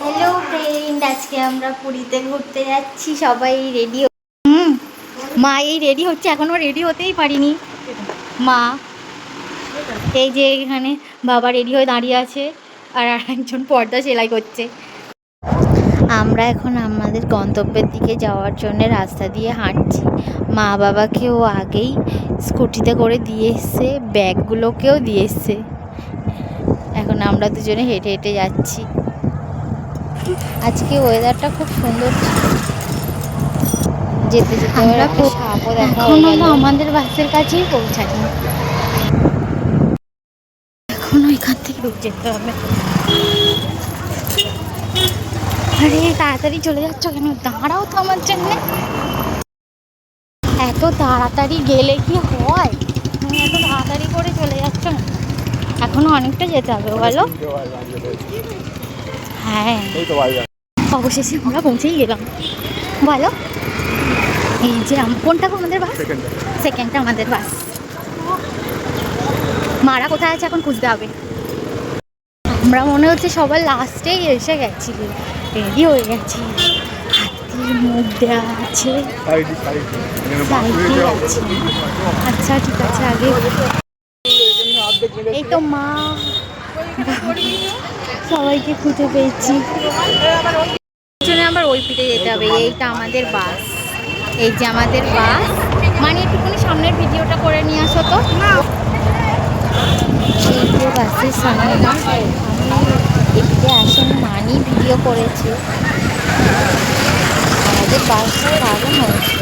Hello friend, আজকে আমরা পুরীতে ঘুরতে যাচ্ছি। সবাই রেডি। মা এই রেডি হচ্ছে, এখনও রেডি হতেই পারিনি। মা এই যে এখানে বাবা রেডি হয়ে দাঁড়িয়ে আছে, আর একজন পর্দা সেলাই করছে। আমরা এখন আমাদের গন্তব্যের দিকে যাওয়ার জন্য রাস্তা দিয়ে হাঁটছি। মা বাবাকেও আগেই স্কুটিতে করে দিয়ে এসছে, ব্যাগগুলোকেও দিয়ে এসছে। এখন আমরা দুজনে হেঁটে হেঁটে যাচ্ছি। আজকে ওয়েদারটা খুব সুন্দর ছিল। যেতে যেতে আমরা সাপও দেখা হয়ে গেল। আমাদের বাসের কাছেই পৌঁছানি, এখন ওইখান থেকে রুট যেতে হবে। আরে তাড়াতাড়ি চলে যাচ্ছ কেন? দাঁড়াও তো আমার জন্য। এত তাড়াতাড়ি গেলে কি হয়? তুমি এত তাড়াতাড়ি করে চলে যাচ্ছ না? এখনো অনেকটা যেতে হবে বলো। হ্যাঁ, অবশেষে আমরা পৌঁছেই গেলাম বলো। এই যে কোনটা আমাদের বাস? সেকেন্ডটা আমাদের বাস। মারা কোথায় আছে এখন খুঁজতে হবে। আমরা মনে হচ্ছে সবার লাস্টেই এসে গেছি, রেডি হয়ে গেছি। হাতির মুখ দেওয়া আছে, সাইকেল আছে। আচ্ছা ঠিক আছে, আগে এই তো মা সবাইকে খুঁজে পেয়েছি। আবার ওই পিঠে যেতে হবে। এইটা আমাদের বাস, এই যে আমাদের বাস। মানে একটুখানি সামনের ভিডিওটা করে নিয়ে আসো তো। এই যে বাসের সামনে এদিকে আসেনি, মানি ভিডিও করেছে। আমাদের বাসটা দারুণ হয়েছে।